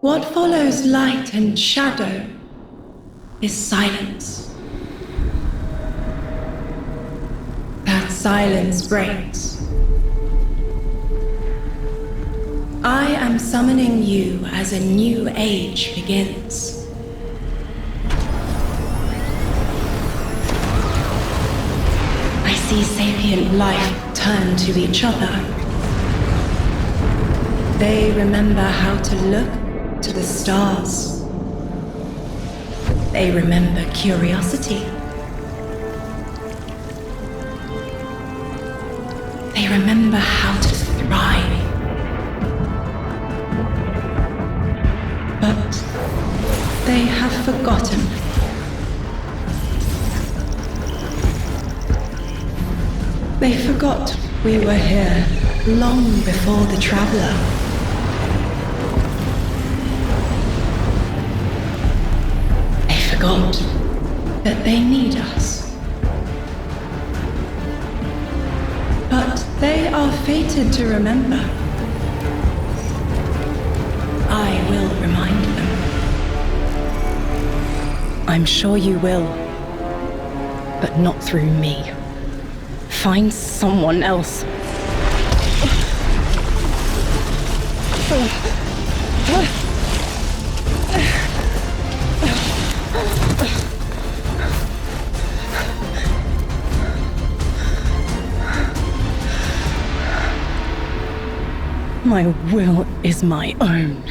What follows light and shadow is silence. That silence breaks. I am summoning you as a new age begins. I see sapient life turn to each other. They remember how to look to the stars. They remember curiosity. They remember how to thrive. But they have forgotten. They forgot we were here long before the Traveler. They forgot that they need us. But they are fated to remember. I will remind them. I'm sure you will, but not through me. Find someone else. My will is my own.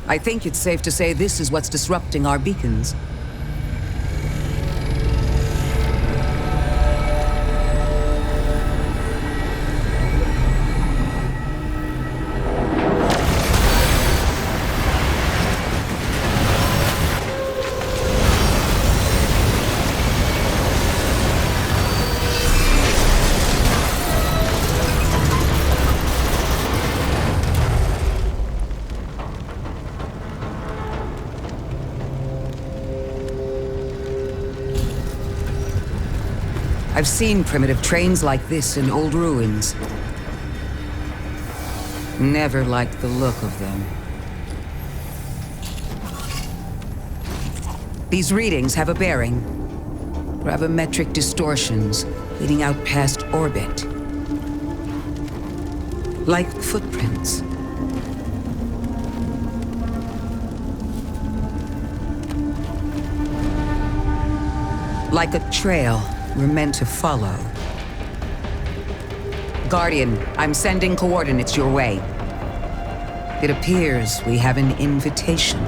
I think it's safe to say this is what's disrupting our beacons. I've seen primitive trains like this in old ruins. Never liked the look of them. These readings have a bearing. Gravimetric distortions leading out past orbit. Like footprints. Like a trail we're meant to follow. Guardian, I'm sending coordinates your way. It appears we have an invitation.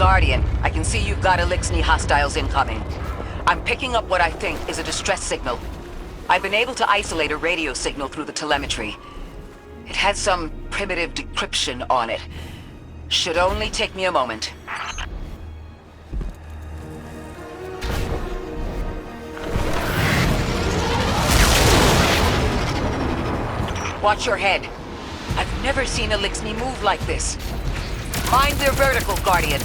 Guardian, I can see you've got Elixni hostiles incoming. I'm picking up what I think is a distress signal. I've been able to isolate a radio signal through the telemetry. It has some primitive decryption on it. Should only take me a moment. Watch your head. I've never seen Elixni move like this. Mind their vertical, Guardian.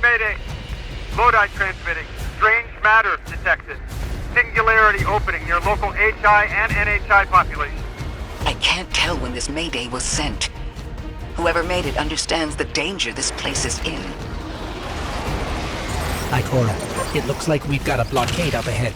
Mayday! Lodi transmitting. Strange matter detected. Singularity opening near local HI and NHI population. I can't tell when this Mayday was sent. Whoever made it understands the danger this place is in. Ikora, it looks like we've got a blockade up ahead.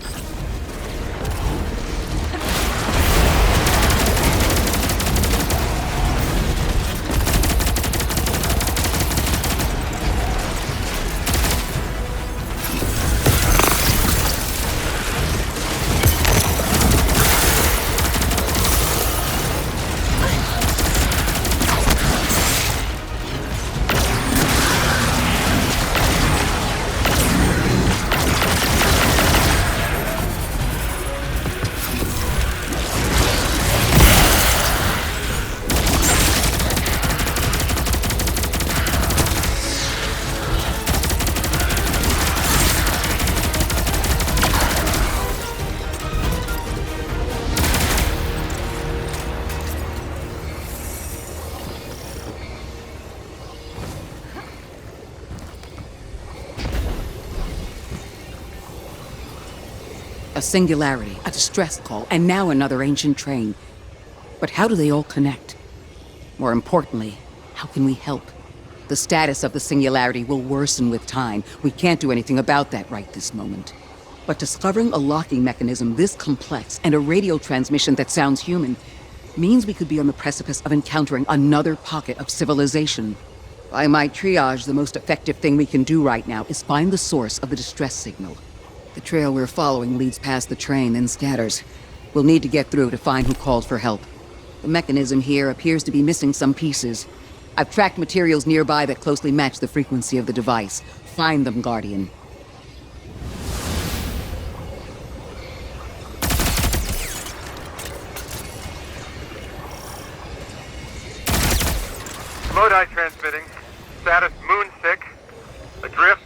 A singularity, a distress call, and now another ancient train. But how do they all connect? More importantly, how can we help? The status of the singularity will worsen with time. We can't do anything about that right this moment. But discovering a locking mechanism this complex and a radio transmission that sounds human means we could be on the precipice of encountering another pocket of civilization. By my triage, the most effective thing we can do right now is find the source of the distress signal. The trail we're following leads past the train, then scatters. We'll need to get through to find who called for help. The mechanism here appears to be missing some pieces. I've tracked materials nearby that closely match the frequency of the device. Find them, Guardian. Lodi transmitting. Status moonsick. Adrift.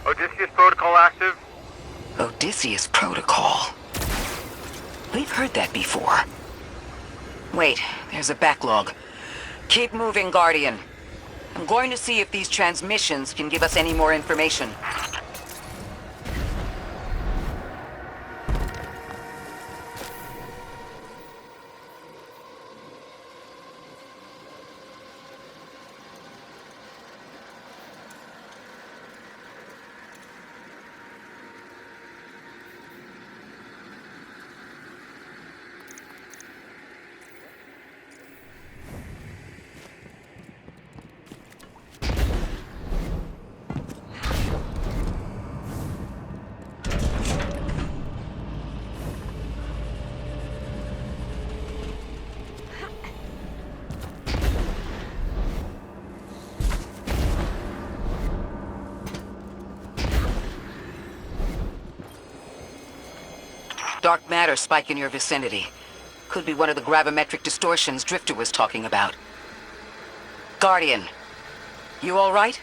Odysseus protocol active. Odysseus Protocol. We've heard that before. Wait, there's a backlog. Keep moving, Guardian. I'm going to see if these transmissions can give us any more information. Dark matter spike in your vicinity. Could be one of the gravimetric distortions Drifter was talking about. Guardian, you all right?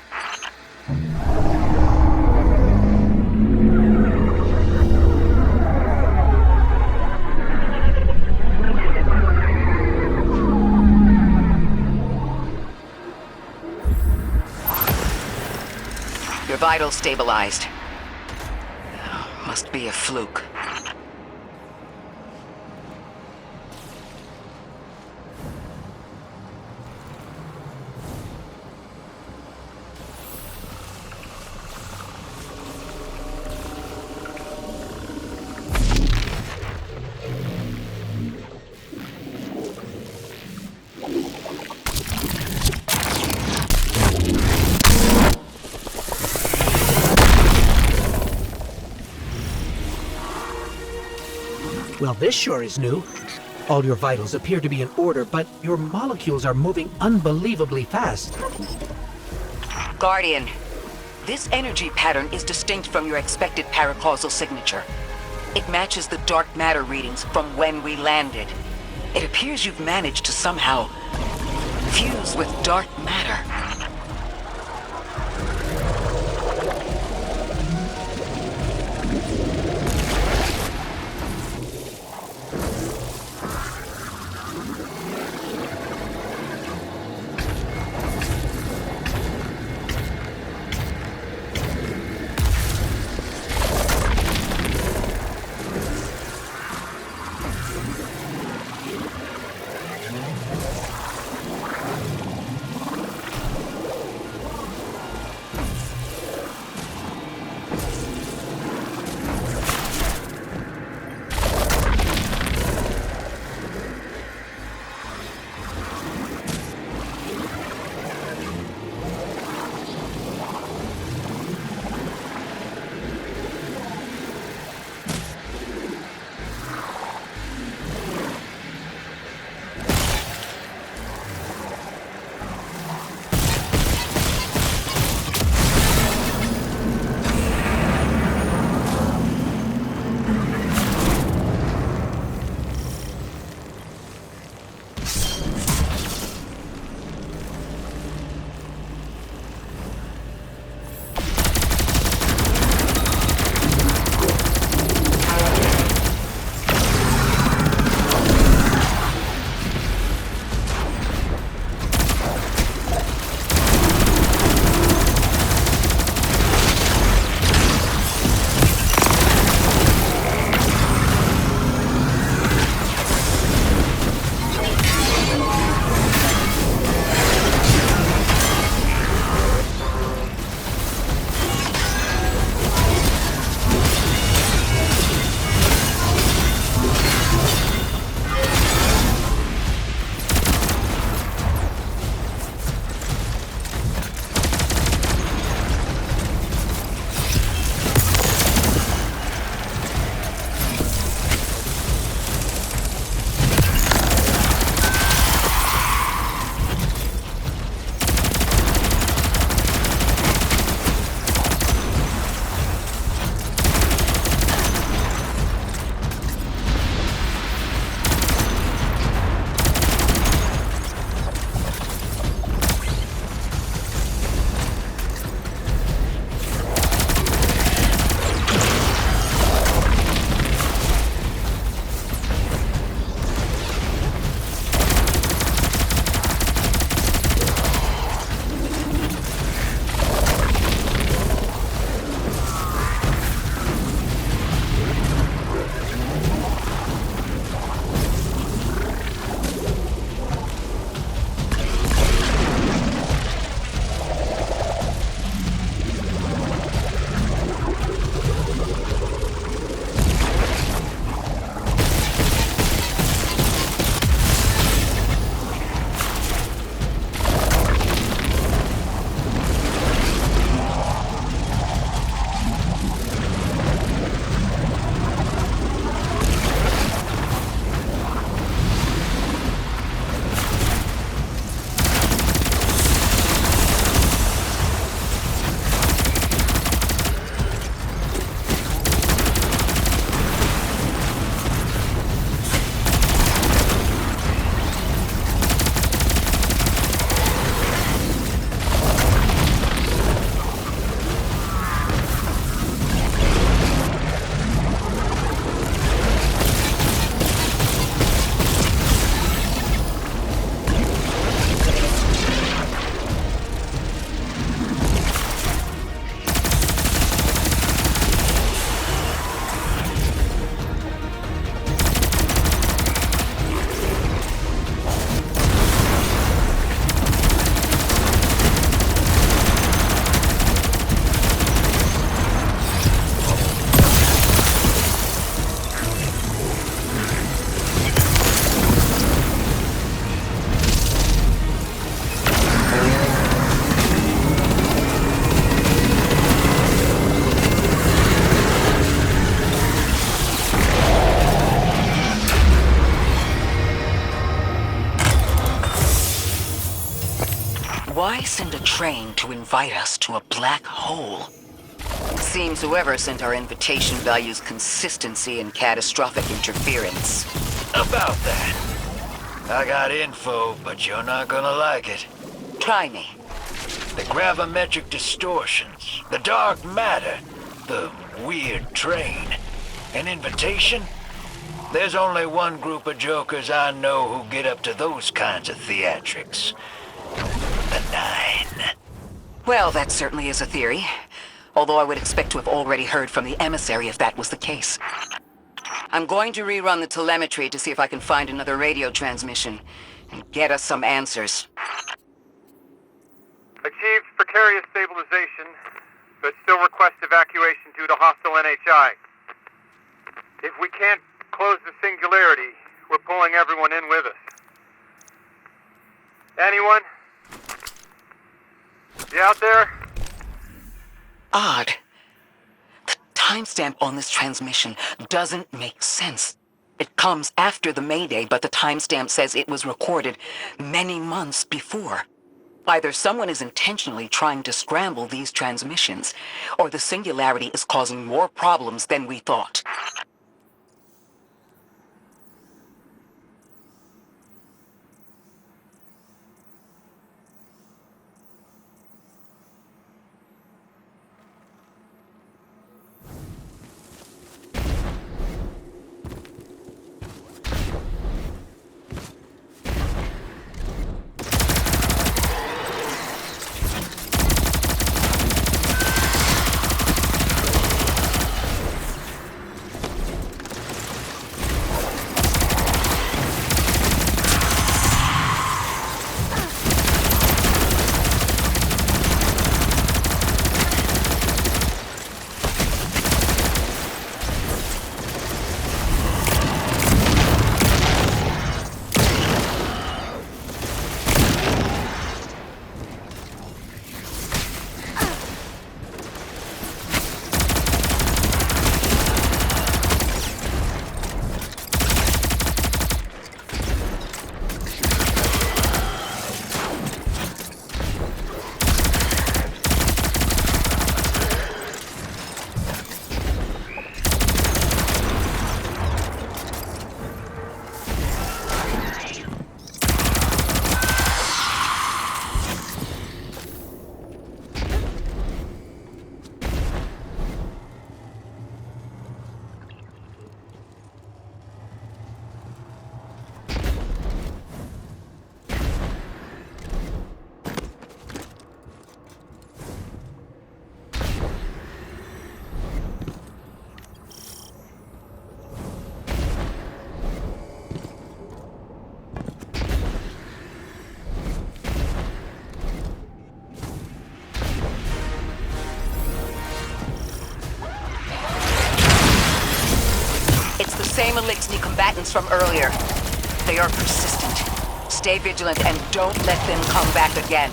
Your vitals stabilized. Must be a fluke. Well, this sure is new. All your vitals appear to be in order, but your molecules are moving unbelievably fast. Guardian, this energy pattern is distinct from your expected paracausal signature. It matches the dark matter readings from when we landed. It appears you've managed to somehow fuse with dark matter. Why send a train to invite us to a black hole? Seems whoever sent our invitation values consistency and catastrophic interference. About that. I got info, but you're not gonna like it. Try me. The gravimetric distortions, the dark matter, the weird train. An invitation? There's only one group of jokers I know who get up to those kinds of theatrics. The Nine. Well, that certainly is a theory. Although I would expect to have already heard from the emissary if that was the case. I'm going to rerun the telemetry to see if I can find another radio transmission and get us some answers. Achieved precarious stabilization, but still request evacuation due to hostile NHI. If we can't close the singularity, we're pulling everyone in with us. Anyone? You out there? Odd. The timestamp on this transmission doesn't make sense. It comes after the Mayday, but the timestamp says it was recorded many months before. Either someone is intentionally trying to scramble these transmissions, or the singularity is causing more problems than we thought. Same Elixni combatants from earlier. They are persistent. Stay vigilant and don't let them come back again.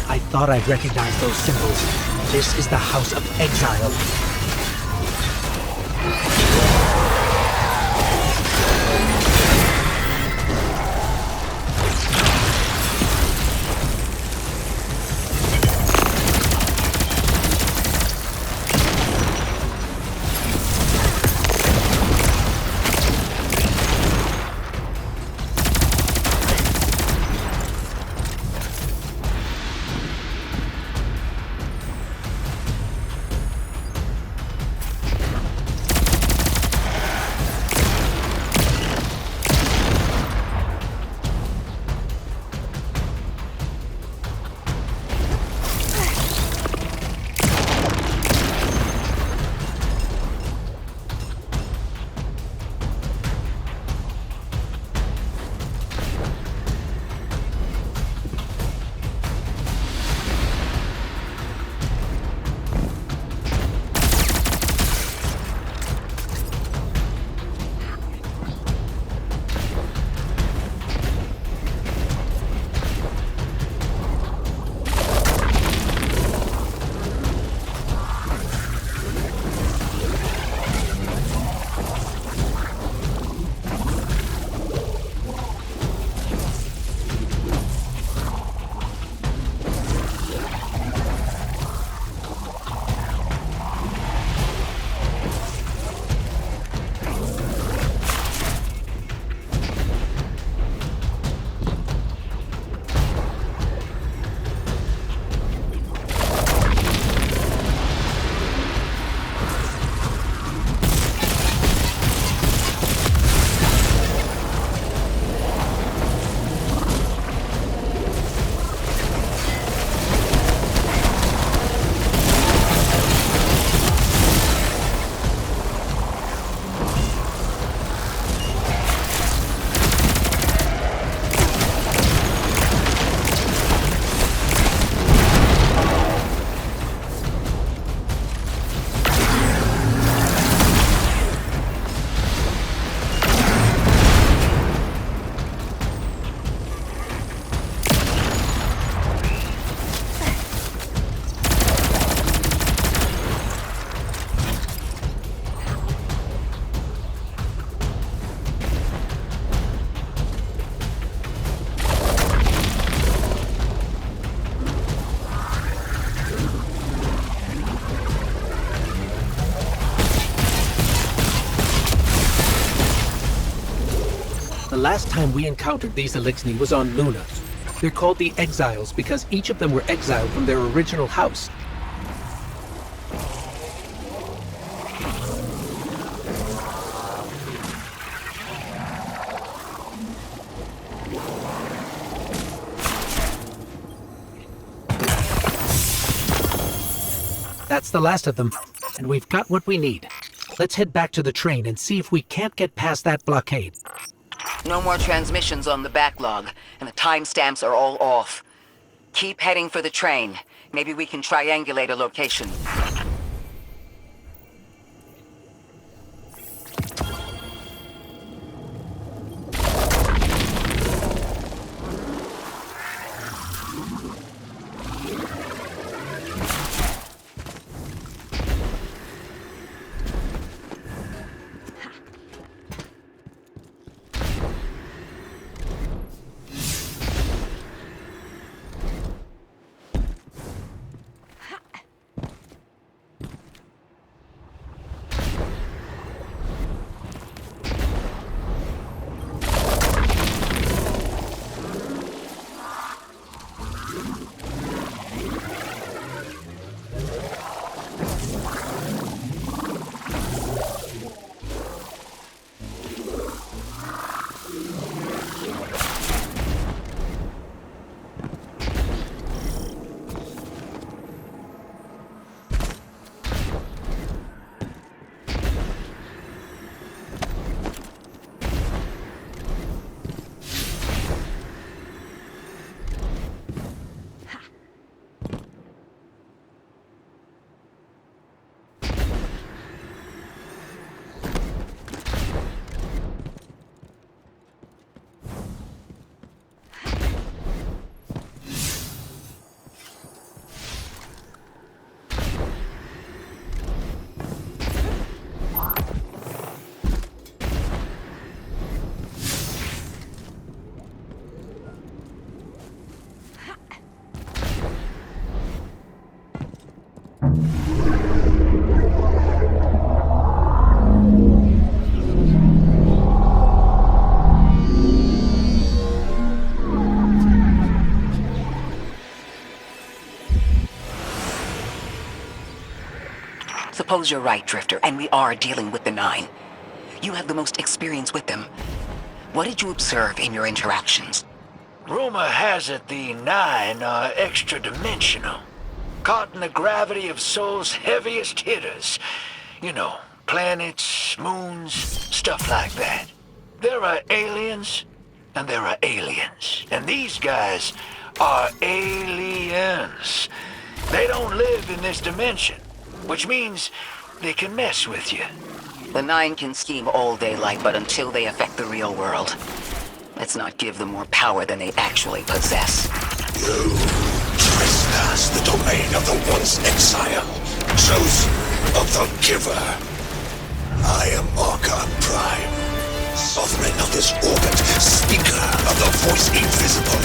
I thought I'd recognize those symbols. This is the House of Exile. The last time we encountered these Elixni was on Luna. They're called the Exiles because each of them were exiled from their original house. That's the last of them, and we've got what we need. Let's head back to the train and see if we can't get past that blockade. No more transmissions on the backlog, and the timestamps are all off. Keep heading for the train. Maybe we can triangulate a location. Suppose you're right, Drifter, and we are dealing with the Nine. You have the most experience with them. What did you observe in your interactions? Rumor has it the Nine are extra-dimensional. Caught in the gravity of Sol's heaviest hitters. You know, planets, moons, stuff like that. There are aliens, and there are aliens. And these guys are aliens. They don't live in this dimension, which means they can mess with you. The Nine can scheme all they like, but until they affect the real world, let's not give them more power than they actually possess. You trespass the domain of the once exile, chosen of the Giver. I am Archon Prime, sovereign of this orbit, speaker of the voice invisible.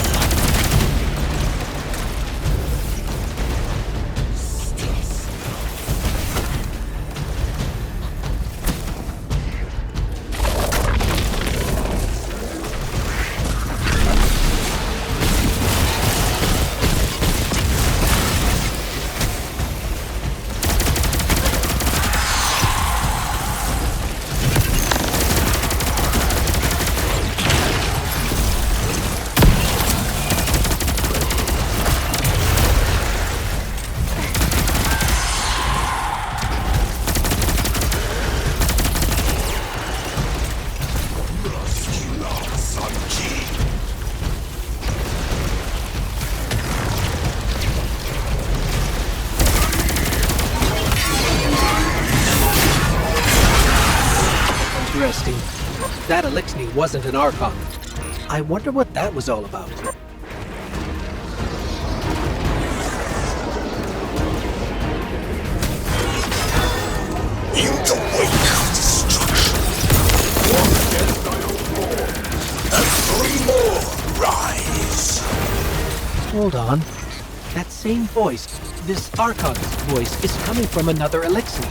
Interesting. That Elixni wasn't an Archon. I wonder what that was all about. In the wake of destruction, one death and three more rise. Hold on. That same voice, this Archon's voice, is coming from another Elixni.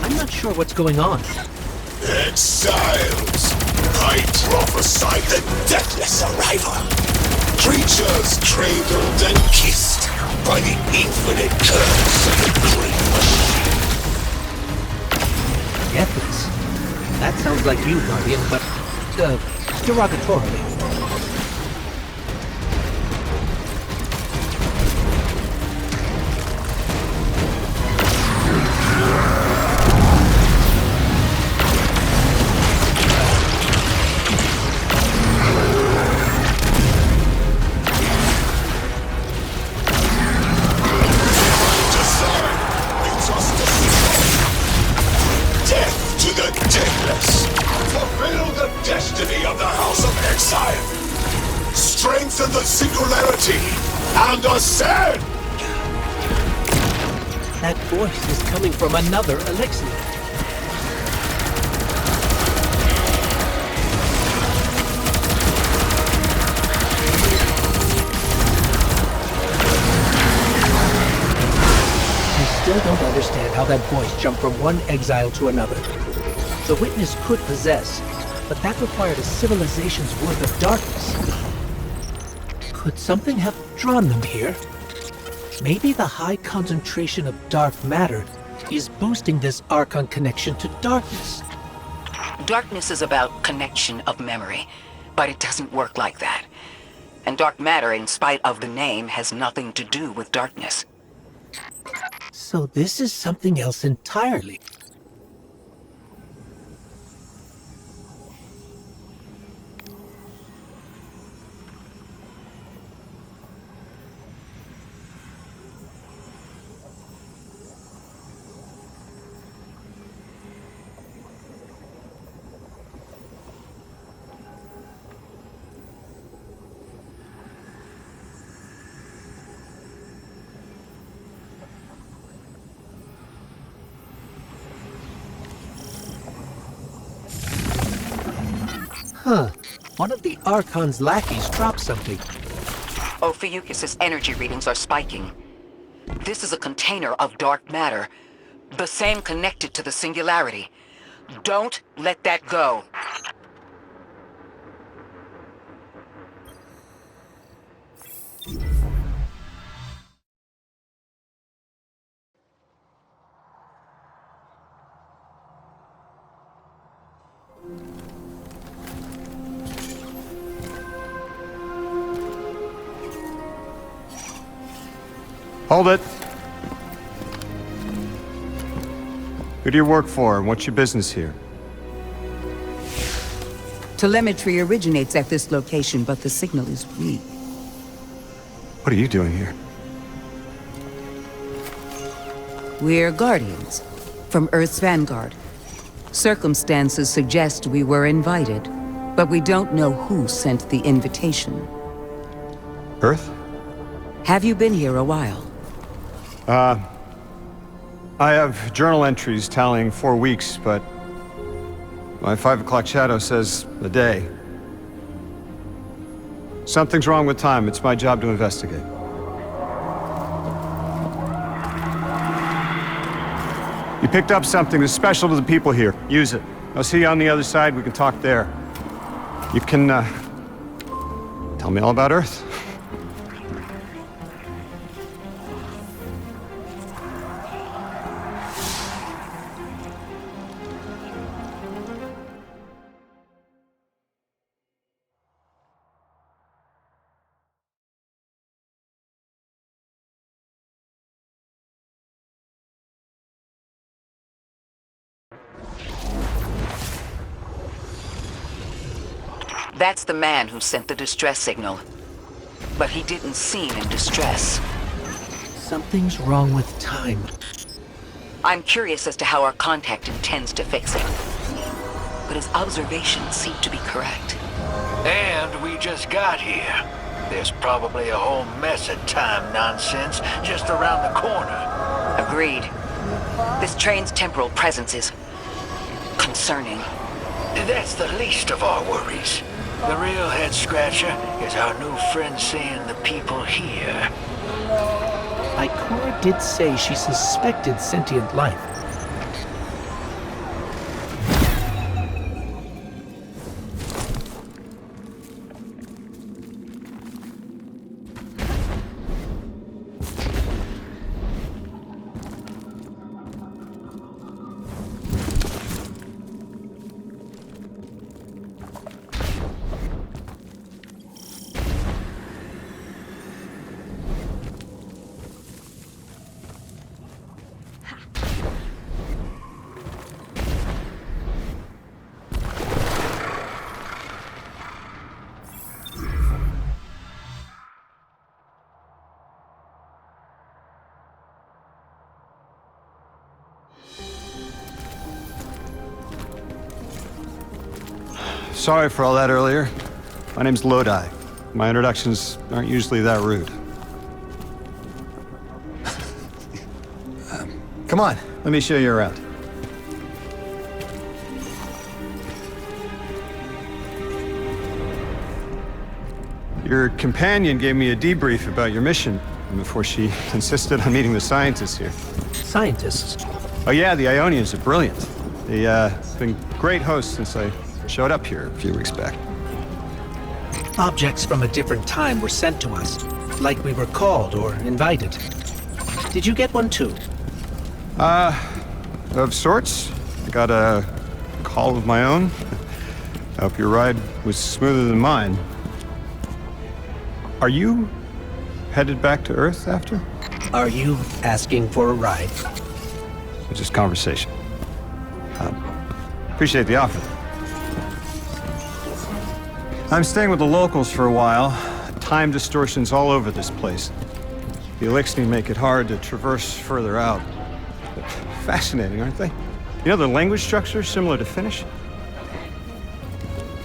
I'm not sure what's going on. Exiles, I prophesied the deathless arrival. Creatures cradled and kissed by the infinite curse of the Great Machine. Deathless? That sounds like you, Guardian, but, derogatorily. Strengthen the singularity and ascend! That voice is coming from another elixir. I still don't understand how that voice jumped from one exile to another. The witness could possess, but that required a civilization's worth of darkness. Could something have drawn them here? Maybe the high concentration of dark matter is boosting this Archon connection to darkness. Darkness is about connection of memory, but it doesn't work like that. And dark matter, in spite of the name, has nothing to do with darkness. So this is something else entirely. Huh. One of the Archon's lackeys dropped something. Ophiuchus' energy readings are spiking. This is a container of dark matter, the same connected to the Singularity. Don't let that go. Hold it. Who do you work for, and what's your business here? Telemetry originates at this location, but the signal is weak. What are you doing here? We're Guardians, from Earth's vanguard. Circumstances suggest we were invited, but we don't know who sent the invitation. Earth? Have you been here a while? I have journal entries tallying 4 weeks, but my 5 o'clock shadow says a day. Something's wrong with time. It's my job to investigate. You picked up something that's special to the people here. Use it. I'll see you on the other side. We can talk there. You can, tell me all about Earth. That's the man who sent the distress signal. But he didn't seem in distress. Something's wrong with time. I'm curious as to how our contact intends to fix it. But his observations seem to be correct. And we just got here. There's probably a whole mess of time nonsense just around the corner. Agreed. This train's temporal presence is concerning. That's the least of our worries. The real head-scratcher is our new friend seeing the people here. Ikora did say she suspected sentient life. Sorry for all that earlier. My name's Lodi. My introductions aren't usually that rude. Come on, let me show you around. Your companion gave me a debrief about your mission before she insisted on meeting the scientists here. Scientists? Oh yeah, the Ionians are brilliant. They've been great hosts since I showed up here a few weeks back. Objects from a different time were sent to us, like we were called or invited. Did you get one too? Of sorts. I got a call of my own. I hope your ride was smoother than mine. Are you headed back to Earth after? Are you asking for a ride? Just conversation. Appreciate the offer. I'm staying with the locals for a while. Time distortions all over this place. The Elixni make it hard to traverse further out. But fascinating, aren't they? You know, the language structure is similar to Finnish.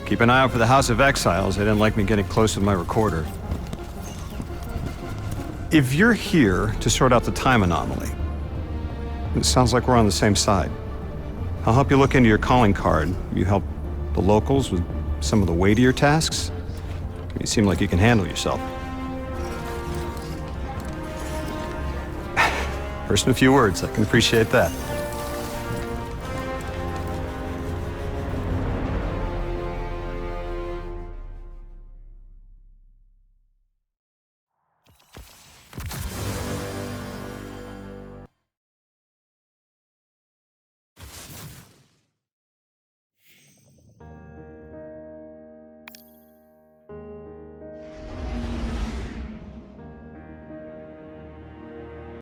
Keep an eye out for the House of Exiles. They didn't like me getting close with my recorder. If you're here to sort out the time anomaly, it sounds like we're on the same side. I'll help you look into your calling card. You help the locals with some of the weightier tasks. You seem like you can handle yourself. First in a few words, I can appreciate that.